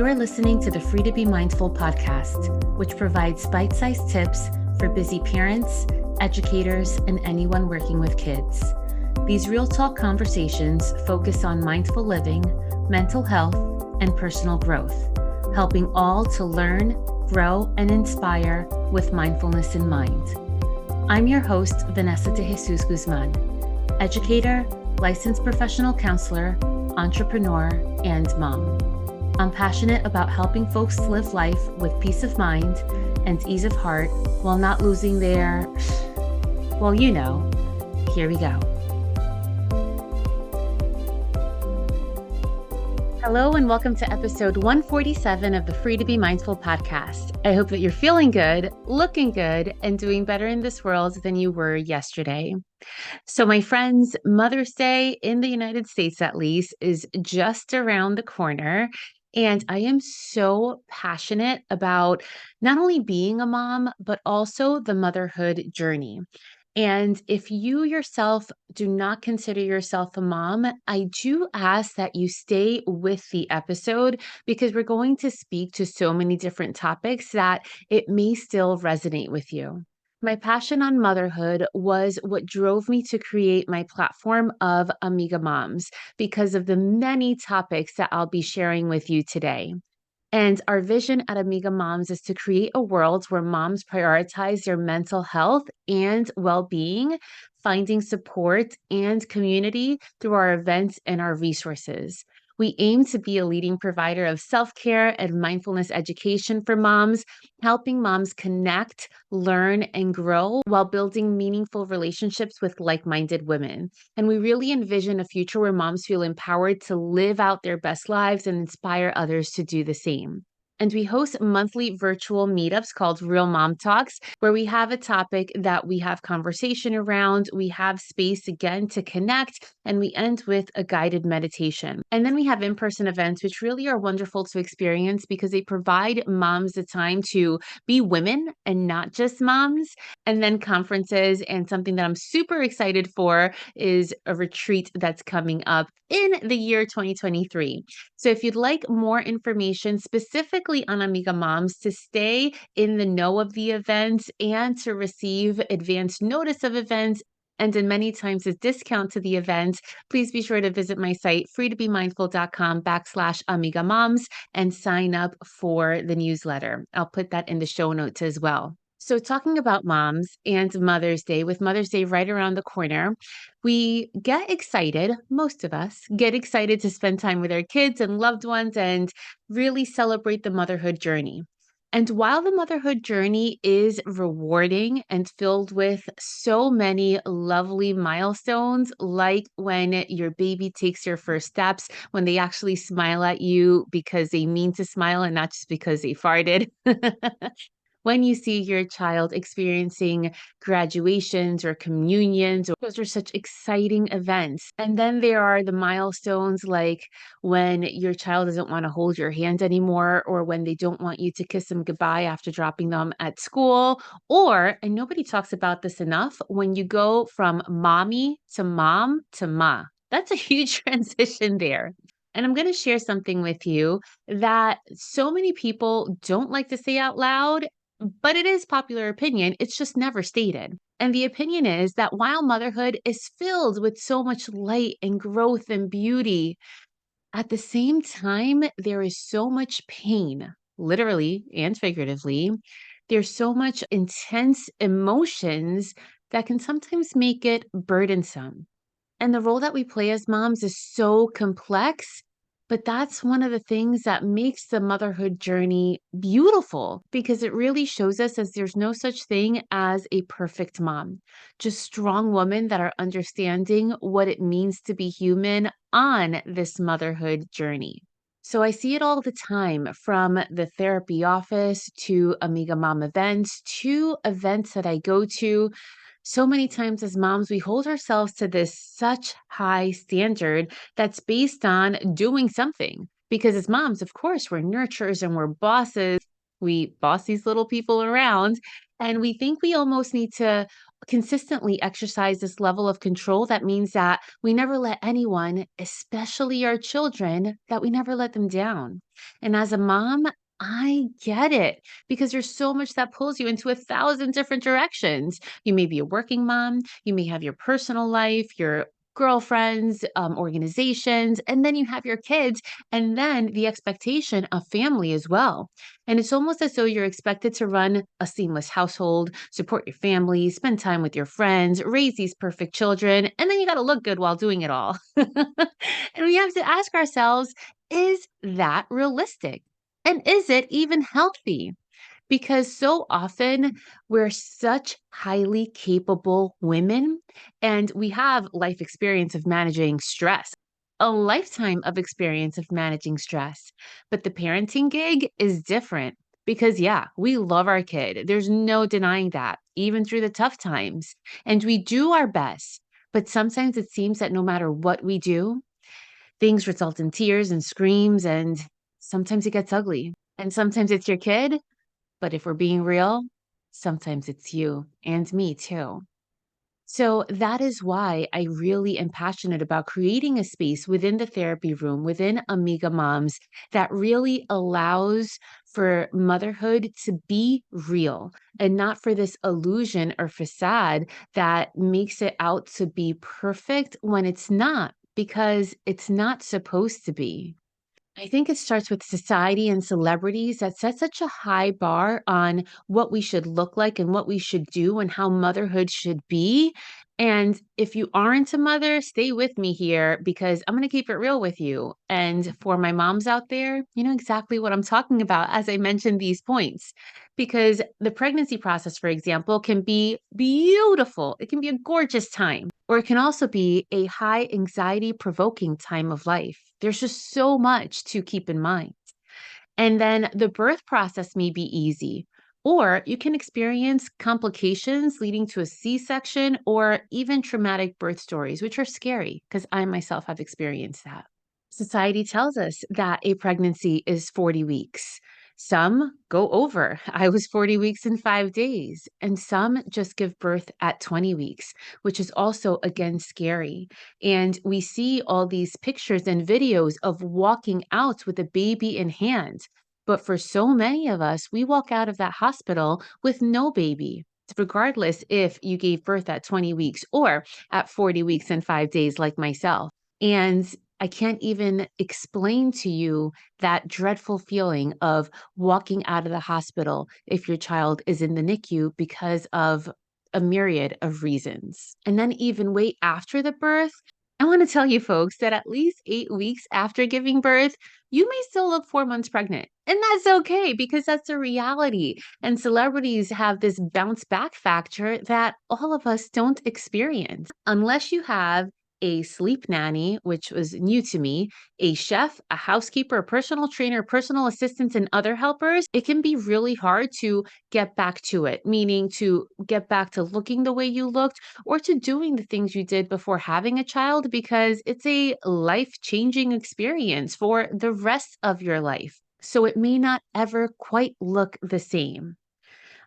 You're listening to the Free to Be Mindful podcast, which provides bite-sized tips for busy parents, educators, and anyone working with kids. These real talk conversations focus on mindful living, mental health, and personal growth, helping all to learn, grow, and inspire with mindfulness in mind. I'm your host, Vanessa de Jesus Guzman, educator, licensed professional counselor, entrepreneur, and mom. I'm passionate about helping folks live life with peace of mind and ease of heart while not losing their, well, you know, here we go. Hello and welcome to episode 147 of the Free to Be Mindful podcast. I hope that you're feeling good, looking good, and doing better in this world than you were yesterday. So my friends, Mother's Day in the United States at least is just around the corner. And I am so passionate about not only being a mom, but also the motherhood journey. And if you yourself do not consider yourself a mom, I do ask that you stay with the episode because we're going to speak to so many different topics that it may still resonate with you. My passion on motherhood was what drove me to create my platform of Amiga Moms because of the many topics that I'll be sharing with you today. And our vision at Amiga Moms is to create a world where moms prioritize their mental health and well-being, finding support and community through our events and our resources. We aim to be a leading provider of self-care and mindfulness education for moms, helping moms connect, learn, and grow while building meaningful relationships with like-minded women. And we really envision a future where moms feel empowered to live out their best lives and inspire others to do the same. And we host monthly virtual meetups called Real Mom Talks, where we have a topic that we have conversation around. We have space again to connect, and we end with a guided meditation. And then we have in-person events, which really are wonderful to experience because they provide moms the time to be women and not just moms. And then conferences, and something that I'm super excited for is a retreat that's coming up in the year 2023. So if you'd like more information specifically on Amiga Moms to stay in the know of the events and to receive advance notice of events, and in many times a discount to the event, please be sure to visit my site, freetobemindful.com/Amiga Moms, and sign up for the newsletter. I'll put that in the show notes as well. So talking about moms and Mother's Day, with Mother's Day right around the corner, we get excited, most of us get excited to spend time with our kids and loved ones and really celebrate the motherhood journey. And while the motherhood journey is rewarding and filled with so many lovely milestones, like when your baby takes your first steps, when they actually smile at you because they mean to smile and not just because they farted. When you see your child experiencing graduations or communions, those are such exciting events. And then there are the milestones like when your child doesn't want to hold your hand anymore, or when they don't want you to kiss them goodbye after dropping them at school, or, and nobody talks about this enough, when you go from mommy to mom to ma. That's a huge transition there. And I'm going to share something with you that so many people don't like to say out loud, but it is popular opinion. It's just never stated. And the opinion is that while motherhood is filled with so much light and growth and beauty, at the same time, there is so much pain, literally and figuratively. There's so much intense emotions that can sometimes make it burdensome. And the role that we play as moms is so complex, but that's one of the things that makes the motherhood journey beautiful because it really shows us as there's no such thing as a perfect mom, just strong women that are understanding what it means to be human on this motherhood journey. So I see it all the time, from the therapy office to Amiga Mom events to events that I go to. So many times as moms, we hold ourselves to this such high standard that's based on doing something. Because as moms, of course, we're nurturers and we're bosses. We boss these little people around, and we think we almost need to consistently exercise this level of control. That means that we never let anyone, especially our children, that we never let them down. And as a mom, I get it because there's so much that pulls you into 1,000 different directions. You may be a working mom, you may have your personal life, your girlfriends, organizations, and then you have your kids, and then the expectation of family as well. And it's almost as though you're expected to run a seamless household, support your family, spend time with your friends, raise these perfect children, and then you got to look good while doing it all. And we have to ask ourselves, is that realistic? And is it even healthy? Because so often we're such highly capable women and we have life experience of managing stress, a lifetime of experience of managing stress. But the parenting gig is different because, yeah, we love our kid. There's no denying that, even through the tough times. And we do our best. But sometimes it seems that no matter what we do, things result in tears and screams, and sometimes it gets ugly. And sometimes it's your kid, but if we're being real, sometimes it's you and me too. So that is why I really am passionate about creating a space within the therapy room, within Amiga Moms, that really allows for motherhood to be real and not for this illusion or facade that makes it out to be perfect when it's not, because it's not supposed to be. I think it starts with society and celebrities that set such a high bar on what we should look like and what we should do and how motherhood should be. And if you aren't a mother, stay with me here because I'm going to keep it real with you. And for my moms out there, you know exactly what I'm talking about as I mentioned these points. Because the pregnancy process, for example, can be beautiful. It can be a gorgeous time, or it can also be a high anxiety provoking time of life. There's just so much to keep in mind. And then the birth process may be easy, or you can experience complications leading to a C section or even traumatic birth stories, which are scary because I myself have experienced that. Society tells us that a pregnancy is 40 weeks. Some go over. I was 40 weeks and 5 days, and some just give birth at 20 weeks, which is also, again, scary. And we see all these pictures and videos of walking out with a baby in hand. But for so many of us, we walk out of that hospital with no baby, regardless if you gave birth at 20 weeks or at 40 weeks and 5 days, like myself. And I can't even explain to you that dreadful feeling of walking out of the hospital if your child is in the NICU because of a myriad of reasons. And then even wait after the birth. I want to tell you folks that at least 8 weeks after giving birth, you may still look 4 months pregnant. And that's okay because that's a reality. And celebrities have this bounce back factor that all of us don't experience unless you have a sleep nanny, which was new to me, a chef, a housekeeper, a personal trainer, personal assistants, and other helpers. It can be really hard to get back to it, meaning to get back to looking the way you looked or to doing the things you did before having a child because it's a life changing experience for the rest of your life. So it may not ever quite look the same.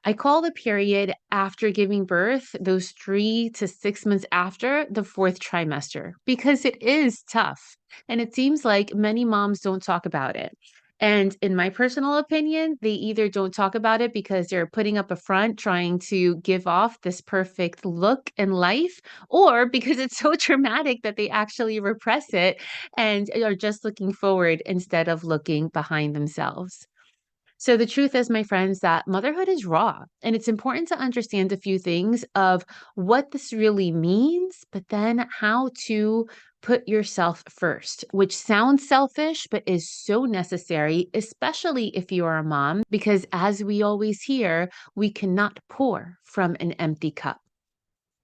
I call the period after giving birth, those 3 to 6 months after, the fourth trimester, because it is tough. And it seems like many moms don't talk about it. And in my personal opinion, they either don't talk about it because they're putting up a front trying to give off this perfect look in life, or because it's so traumatic that they actually repress it and are just looking forward instead of looking behind themselves. So the truth is, my friends, that motherhood is raw, and it's important to understand a few things of what this really means, but then how to put yourself first, which sounds selfish, but is so necessary, especially if you are a mom, because as we always hear, we cannot pour from an empty cup.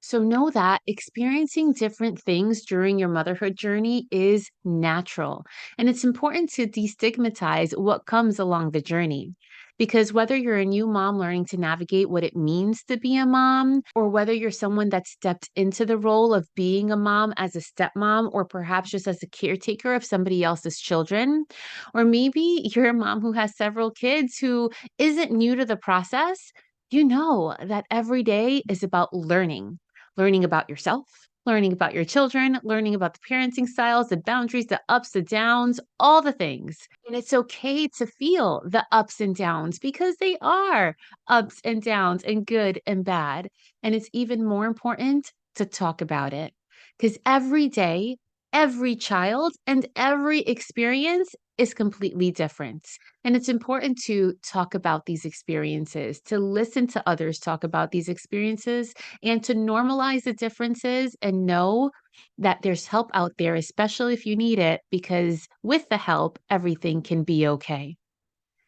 So know that experiencing different things during your motherhood journey is natural. And it's important to destigmatize what comes along the journey. Because whether you're a new mom learning to navigate what it means to be a mom, or whether you're someone that stepped into the role of being a mom as a stepmom, or perhaps just as a caretaker of somebody else's children, or maybe you're a mom who has several kids who isn't new to the process, you know that every day is about learning about yourself, learning about your children, learning about the parenting styles, the boundaries, the ups, the downs, all the things. And it's okay to feel the ups and downs because they are ups and downs and good and bad. And it's even more important to talk about it because every day, every child, and every experience is completely different. And it's important to talk about these experiences, to listen to others talk about these experiences, and to normalize the differences and know that there's help out there, especially if you need it, because with the help, everything can be okay.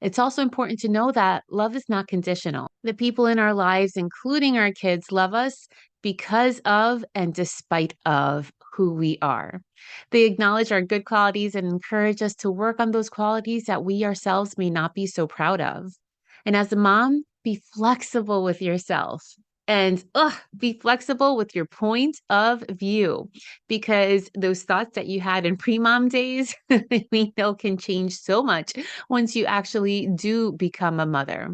It's also important to know that love is not conditional. The people in our lives, including our kids, love us because of and despite of who we are. They acknowledge our good qualities and encourage us to work on those qualities that we ourselves may not be so proud of. And as a mom, be flexible with yourself and be flexible with your point of view because those thoughts that you had in pre mom days, we know can change so much once you actually do become a mother.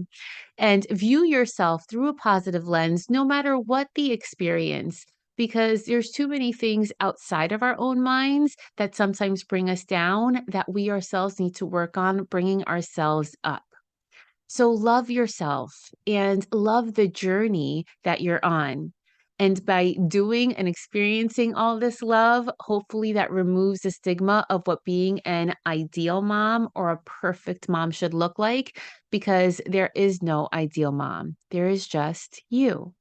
And view yourself through a positive lens, no matter what the experience, because there's too many things outside of our own minds that sometimes bring us down that we ourselves need to work on bringing ourselves up. So love yourself and love the journey that you're on. And by doing and experiencing all this love, hopefully that removes the stigma of what being an ideal mom or a perfect mom should look like, because there is no ideal mom. There is just you.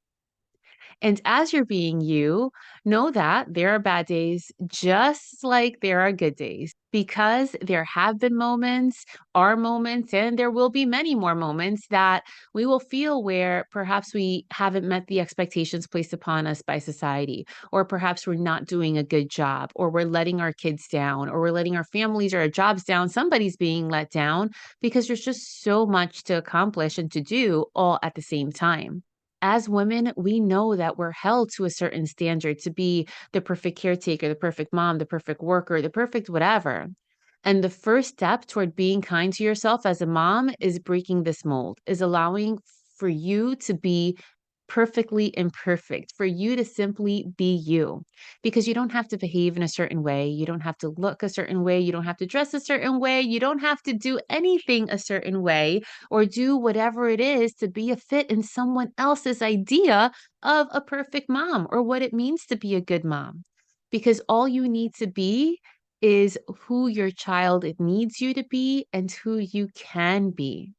And as you're being you, know that there are bad days just like there are good days because there have been moments, are moments, and there will be many more moments that we will feel where perhaps we haven't met the expectations placed upon us by society, or perhaps we're not doing a good job, or we're letting our kids down, or we're letting our families or our jobs down. Somebody's being let down because there's just so much to accomplish and to do all at the same time. As women, we know that we're held to a certain standard to be the perfect caretaker, the perfect mom, the perfect worker, the perfect whatever. And the first step toward being kind to yourself as a mom is breaking this mold, is allowing for you to be perfectly imperfect, for you to simply be you. Because you don't have to behave in a certain way. You don't have to look a certain way. You don't have to dress a certain way. You don't have to do anything a certain way or do whatever it is to be a fit in someone else's idea of a perfect mom or what it means to be a good mom. Because all you need to be is who your child needs you to be and who you can be.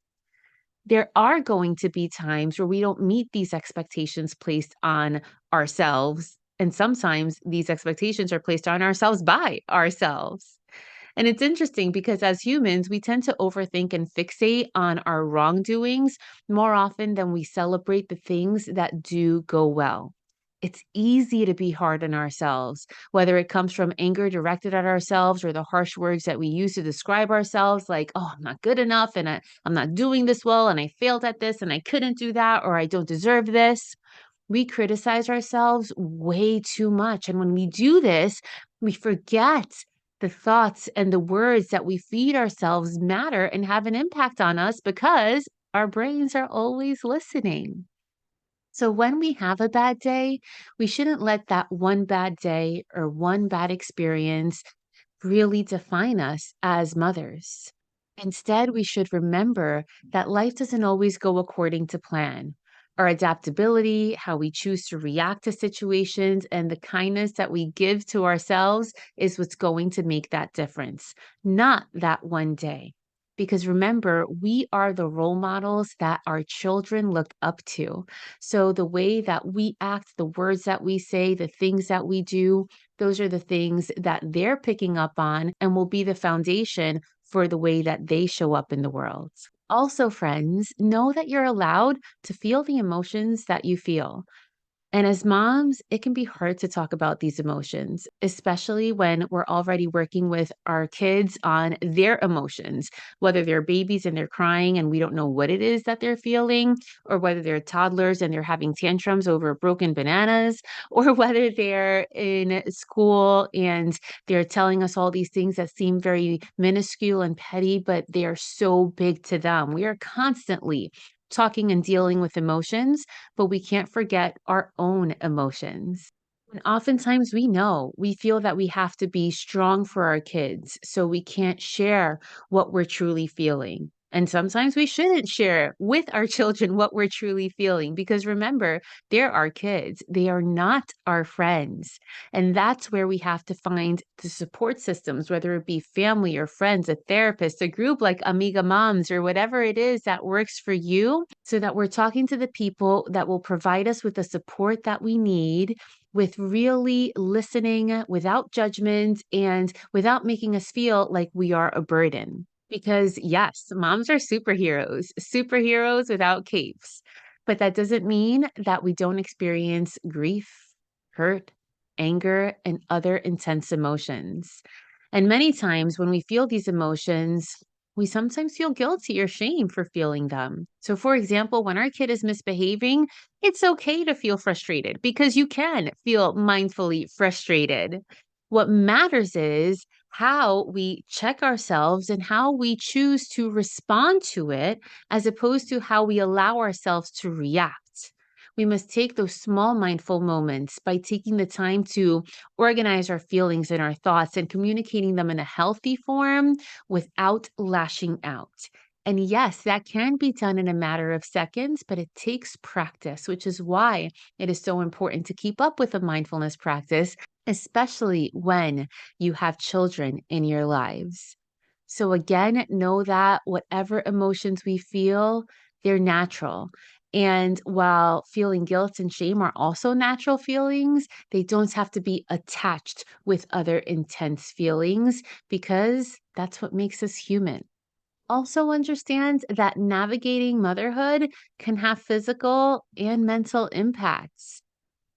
There are going to be times where we don't meet these expectations placed on ourselves. And sometimes these expectations are placed on ourselves by ourselves. And it's interesting because as humans, we tend to overthink and fixate on our wrongdoings more often than we celebrate the things that do go well. It's easy to be hard on ourselves, whether it comes from anger directed at ourselves or the harsh words that we use to describe ourselves, like, oh, I'm not good enough and I'm not doing this well and I failed at this and I couldn't do that or I don't deserve this. We criticize ourselves way too much. And when we do this, we forget the thoughts and the words that we feed ourselves matter and have an impact on us because our brains are always listening. So when we have a bad day, we shouldn't let that one bad day or one bad experience really define us as mothers. Instead, we should remember that life doesn't always go according to plan. Our adaptability, how we choose to react to situations, and the kindness that we give to ourselves is what's going to make that difference, not that one day. Because remember, we are the role models that our children look up to. So the way that we act, the words that we say, the things that we do, those are the things that they're picking up on and will be the foundation for the way that they show up in the world. Also, friends, know that you're allowed to feel the emotions that you feel. And as moms, it can be hard to talk about these emotions, especially when we're already working with our kids on their emotions, whether they're babies and they're crying and we don't know what it is that they're feeling, or whether they're toddlers and they're having tantrums over broken bananas, or whether they're in school and they're telling us all these things that seem very minuscule and petty, but they are so big to them. We are constantly talking and dealing with emotions, but we can't forget our own emotions. And oftentimes we feel that we have to be strong for our kids, so we can't share what we're truly feeling. And sometimes we shouldn't share with our children what we're truly feeling because remember, they're our kids. They are not our friends. And that's where we have to find the support systems, whether it be family or friends, a therapist, a group like Amiga Moms, or whatever it is that works for you, so that we're talking to the people that will provide us with the support that we need, with really listening without judgment and without making us feel like we are a burden. Because yes, moms are superheroes without capes. But that doesn't mean that we don't experience grief, hurt, anger, and other intense emotions. And many times when we feel these emotions, we sometimes feel guilty or shame for feeling them. So, for example, when our kid is misbehaving, it's okay to feel frustrated because you can feel mindfully frustrated. What matters is how we check ourselves and how we choose to respond to it, as opposed to how we allow ourselves to react. We must take those small mindful moments by taking the time to organize our feelings and our thoughts and communicating them in a healthy form without lashing out. And yes, that can be done in a matter of seconds, but it takes practice, which is why it is so important to keep up with a mindfulness practice, especially when you have children in your lives. So, again, know that whatever emotions we feel, they're natural. And while feeling guilt and shame are also natural feelings, they don't have to be attached with other intense feelings because that's what makes us human. Also, understand that navigating motherhood can have physical and mental impacts.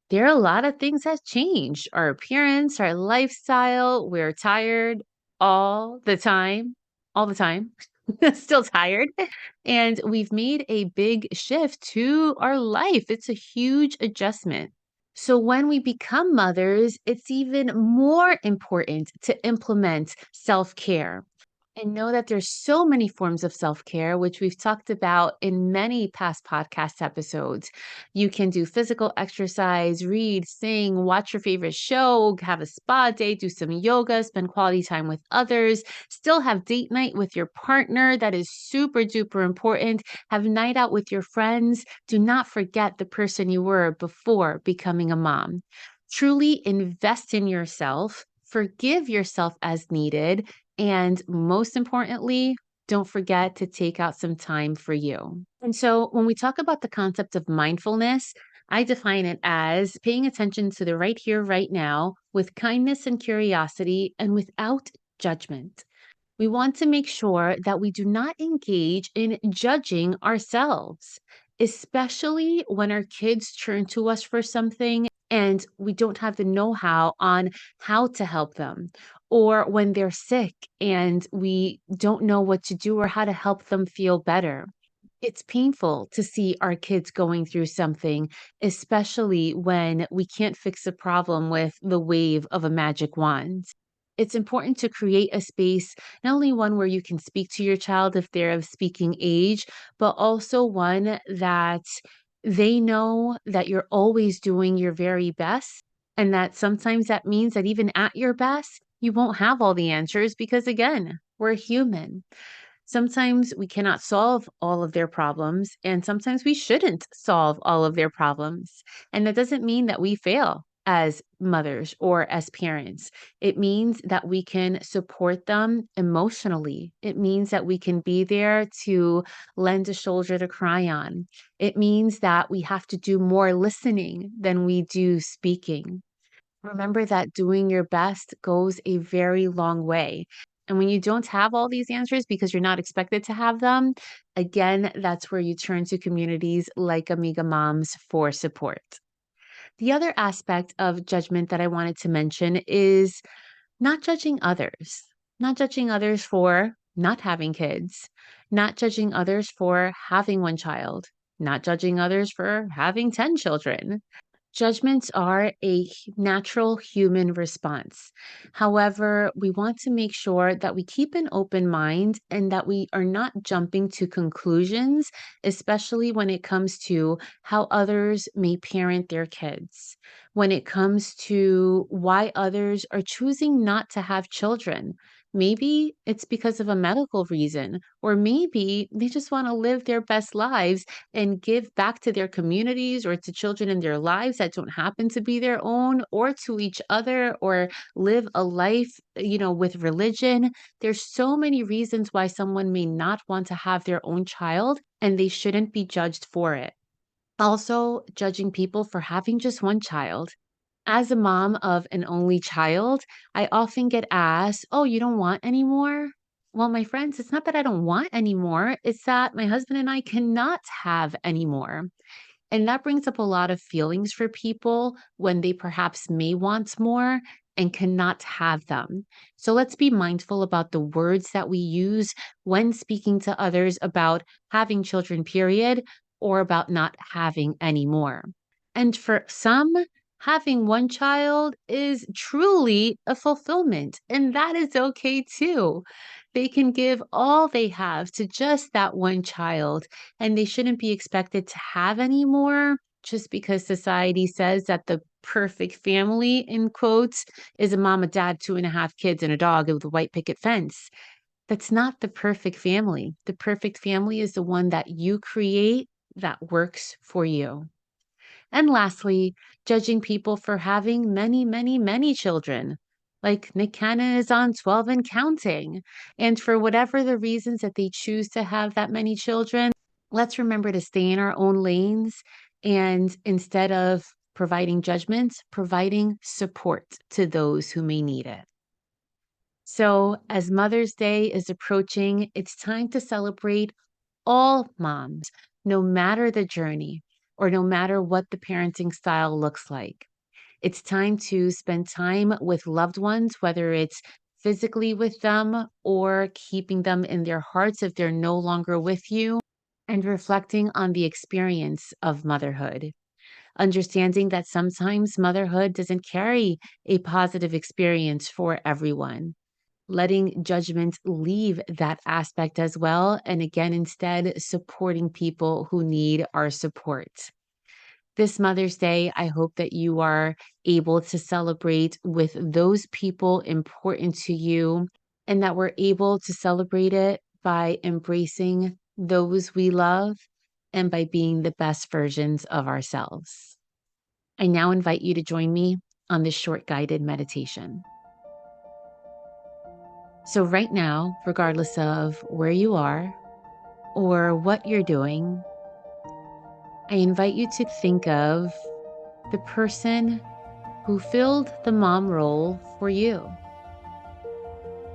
There are a lot of things that change our appearance, our lifestyle. We're tired all the time, still tired. And we've made a big shift to our life. It's a huge adjustment. So, when we become mothers, it's even more important to implement self care and know that there's so many forms of self-care, which we've talked about in many past podcast episodes. You can do physical exercise, read, sing, watch your favorite show, have a spa day, do some yoga, spend quality time with others, still have date night with your partner. That is super duper important. Have night out with your friends. Do not forget the person you were before becoming a mom. Truly invest in yourself. Forgive yourself as needed, and most importantly, don't forget to take out some time for you. And so when we talk about the concept of mindfulness, I define it as paying attention to the right here, right now, with kindness and curiosity and without judgment. We want to make sure that we do not engage in judging ourselves, especially when our kids turn to us for something and we don't have the know how on how to help them, or when they're sick and we don't know what to do or how to help them feel better. It's painful to see our kids going through something, especially when we can't fix a problem with the wave of a magic wand. It's important to create a space, not only one where you can speak to your child if they're of speaking age, but also one that they know that you're always doing your very best. And that sometimes that means that even at your best, you won't have all the answers because, again, we're human. Sometimes we cannot solve all of their problems, and sometimes we shouldn't solve all of their problems. And that doesn't mean that we fail as mothers or as parents. It means that we can support them emotionally. It means that we can be there to lend a shoulder to cry on. It means that we have to do more listening than we do speaking. Remember that doing your best goes a very long way. And when you don't have all these answers because you're not expected to have them, again, that's where you turn to communities like Amiga Moms for support. The other aspect of judgment that I wanted to mention is not judging others, not judging others for not having kids, not judging others for having one child, not judging others for having 10 children. Judgments are a natural human response. However, we want to make sure that we keep an open mind and that we are not jumping to conclusions, especially when it comes to how others may parent their kids, when it comes to why others are choosing not to have children. Maybe it's because of a medical reason, or maybe they just want to live their best lives and give back to their communities or to children in their lives that don't happen to be their own, or to each other, or live a life, with religion. There's so many reasons why someone may not want to have their own child, and they shouldn't be judged for it. Also, judging people for having just one child. As a mom of an only child, I often get asked, "Oh, you don't want any more?" Well, my friends, it's not that I don't want any more, it's that my husband and I cannot have any more. And that brings up a lot of feelings for people when they perhaps may want more and cannot have them. So let's be mindful about the words that we use when speaking to others about having children, period, or about not having any more. And for some, having one child is truly a fulfillment, and that is okay too. They can give all they have to just that one child, and they shouldn't be expected to have any more just because society says that the perfect family, in quotes, is a mom, a dad, 2.5 kids, and a dog with a white picket fence. That's not the perfect family. The perfect family is the one that you create that works for you. And lastly, judging people for having many, many, many children. Like Nick Cannon is on 12 and counting. And for whatever the reasons that they choose to have that many children, let's remember to stay in our own lanes. And instead of providing judgments, providing support to those who may need it. So, as Mother's Day is approaching, it's time to celebrate all moms, no matter the journey or no matter what the parenting style looks like. It's time to spend time with loved ones, whether it's physically with them or keeping them in their hearts if they're no longer with you, and reflecting on the experience of motherhood. Understanding that sometimes motherhood doesn't carry a positive experience for everyone, letting judgment leave that aspect as well. And again, instead, supporting people who need our support. This Mother's Day, I hope that you are able to celebrate with those people important to you, and that we're able to celebrate it by embracing those we love and by being the best versions of ourselves. I now invite you to join me on this short guided meditation. So, right now, regardless of where you are or what you're doing, I invite you to think of the person who filled the mom role for you.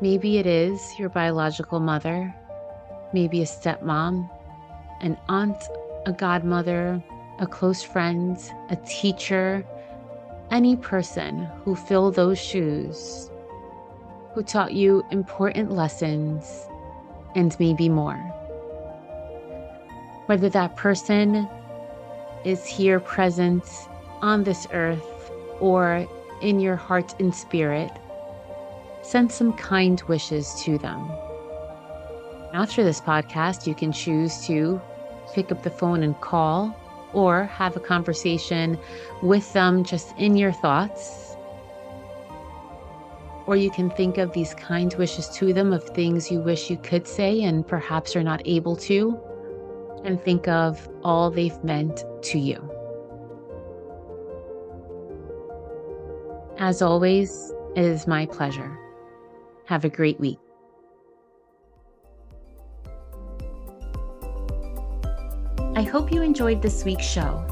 Maybe it is your biological mother, maybe a stepmom, an aunt, a godmother, a close friend, a teacher, any person who filled those shoes, who taught you important lessons and maybe more. Whether that person is here present on this earth or in your heart and spirit, send some kind wishes to them. After this podcast, you can choose to pick up the phone and call or have a conversation with them just in your thoughts. Or you can think of these kind wishes to them of things you wish you could say and perhaps are not able to, and think of all they've meant to you. As always, it is my pleasure. Have a great week. I hope you enjoyed this week's show.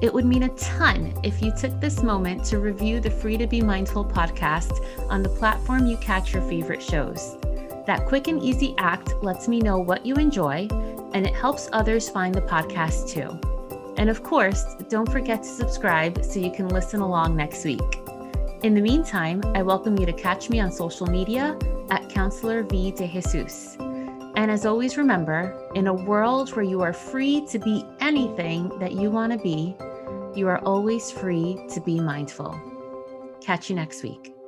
It would mean a ton if you took this moment to review the Free to Be Mindful podcast on the platform you catch your favorite shows. That quick and easy act lets me know what you enjoy, and it helps others find the podcast too. And of course, don't forget to subscribe so you can listen along next week. In the meantime, I welcome you to catch me on social media at Counselor V de Jesus. And as always, remember, in a world where you are free to be anything that you want to be, you are always free to be mindful. Catch you next week.